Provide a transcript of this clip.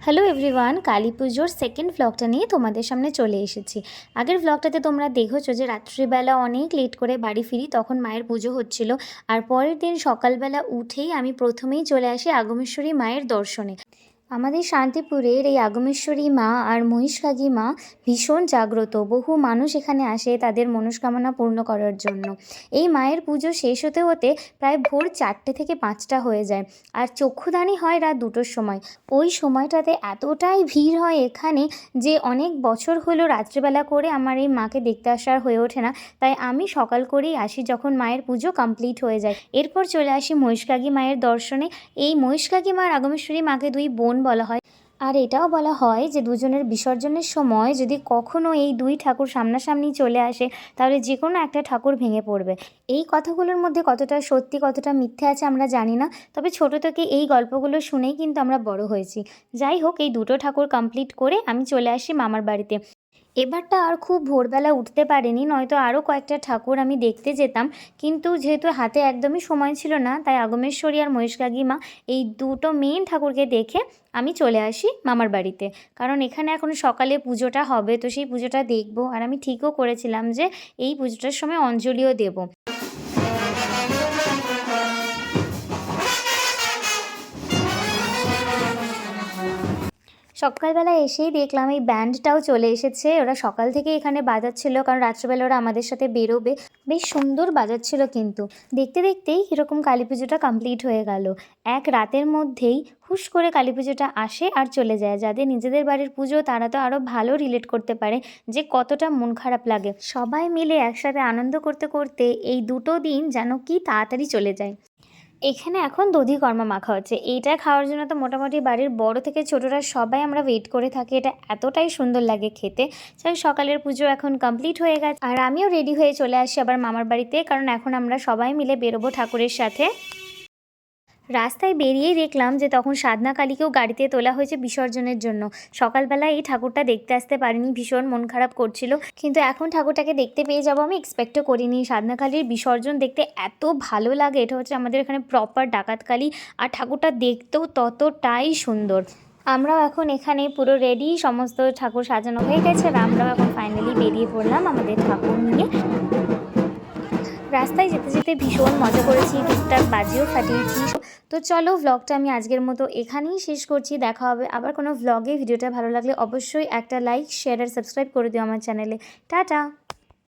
Hello everyone, Kali পুজোর second ভ্লগটা নিয়ে তোমাদের সামনে চলে এসেছি। আগের ভ্লগটাতে তোমরা দেখেছো যে রাত্রিবেলা অনেক লেট করে বাড়ি ফিরি, তখন মায়ের পুজো হচ্ছিল। আর পরের দিন সকালবেলা উঠেই আমি প্রথমেই চলে আসি আগমেশ্বরী মায়ের দর্শনে। আমাদের শান্তিপুরের এই আগমেশ্বরী মা আর মহিষকাগী মা ভীষণ জাগ্রত। বহু মানুষ এখানে আসে তাদের মনস্কামনা পূর্ণ করার জন্য। এই মায়ের পুজো শেষ হতে হতে প্রায় ভোর 4টে থেকে 5টা হয়ে যায়, আর চক্ষুদানি হয় রাত 2টোর সময়। ওই সময়টাতে এতটাই ভিড় হয় এখানে যে অনেক বছর হলো রাত্রিবেলা করে আমার এই মাকে দেখতে আসার হয়ে ওঠে না। তাই আমি সকাল করেই আসি যখন মায়ের পুজো কমপ্লিট হয়ে যায়। এরপর চলে আসি মহিষকাগী মায়ের দর্শনে। এই মহিষকাগী মার আগমেশ্বরী মাকে দুই বোন বলা হয়। আর এটাও বলা হয় যে দুজনের বিসর্জনের সময় যদি কখনো এই দুই ঠাকুর সামনাসামনি চলে আসে তাহলে যে কোনো একটা ঠাকুর ভেঙে পড়বে। এই কথাগুলোর মধ্যে কতটা সত্যি কতটা মিথ্যে আছে আমরা জানি না, তবে ছোট থেকে এই গল্পগুলো শুনেই কিন্তু আমরা বড় হয়েছি। যাই হোক, এই দুটো ঠাকুর কমপ্লিট করে আমি চলে আসি মামার বাড়িতে। এবারটা আর খুব ভোরবেলা উঠতে পারিনি, নয়তো আরও কয়েকটা ঠাকুর আমি দেখতে যেতাম, কিন্তু যেহেতু হাতে একদমই সময় ছিল না তাই আগমেশ্বরী আর মহিষকাগী মা এই দুটো মেন ঠাকুরকে দেখে আমি চলে আসি মামার বাড়িতে। কারণ এখানে এখন সকালে পুজোটা হবে, তো সেই পুজোটা দেখবো। আর আমি ঠিকও করেছিলাম যে এই পুজোটার সময় অঞ্জলিও দেবো। সকালবেলা এসেই দেখলাম এই ব্যান্ডটাও চলে এসেছে। ওরা সকাল থেকে এখানে বাজাচ্ছিল, কারণ রাত্রেবেলা ওরা আমাদের সাথে বেরোবে। বেশ সুন্দর বাজাচ্ছিল, কিন্তু দেখতে দেখতেই কীরকম কালী পুজোটা কমপ্লিট হয়ে গেল। এক রাতের মধ্যেই হুশ করে কালী পুজোটা আসে আর চলে যায়। যাদের নিজেদের বাড়ির পুজো তারা তো আরও ভালো রিলেট করতে পারে যে কতটা মন খারাপ লাগে। সবাই মিলে একসাথে আনন্দ করতে করতে এই দুটো দিন যেন কি তাড়াতাড়ি চলে যায়। এখানে এখন দধিকর্মা মাখা হচ্ছে। এইটা খাওয়ার জন্য তো মোটামুটি বাড়ির বড় থেকে ছোটরা সবাই আমরা ওয়েট করে থাকি। এটা এতটাই সুন্দর লাগে খেতে। যাই হোক, সকালের পুজো এখন কমপ্লিট হয়ে গেছে আর আমিও রেডি হয়ে চলে আসি আবার মামার বাড়িতে, কারণ এখন আমরা সবাই মিলে বেরোবো ঠাকুরের সাথে। রাস্তায় বেরিয়েই দেখলাম যে তখন সাধনা কালীকেও গাড়িতে তোলা হয়েছে বিসর্জনের জন্য। সকালবেলা এই ঠাকুরটা দেখতে আসতে পারিনি, ভীষণ মন খারাপ করছিল, কিন্তু এখন ঠাকুরটাকে দেখতে পেয়ে যাবো আমি এক্সপেক্টও করিনি। সাধনা কালীর বিসর্জন দেখতে এত ভালো লাগে। এটা হচ্ছে আমাদের এখানে প্রপার ডাকাত কালী, আর ঠাকুরটা দেখতেও ততটাই সুন্দর। আমরাও এখন এখানে পুরো রেডি, সমস্ত ঠাকুর সাজানো হয়ে গেছে আর আমরাও এখন ফাইনালি বেরিয়ে পড়লাম আমাদের ঠাকুর নিয়ে। রাস্তায় যেতে যেতে ভীষণ মজা করেছি, টুকটাক বাজিও ফাটিয়েছি। তো চলো, ভ্লগটা আমি আজকের মতো এখানেই শেষ করছি। দেখা হবে আবার কোনো ভ্লগে। ভিডিওটা ভালো লাগলে অবশ্যই একটা লাইক, শেয়ার আর সাবস্ক্রাইব করে দিও আমার চ্যানেলে। টাটা।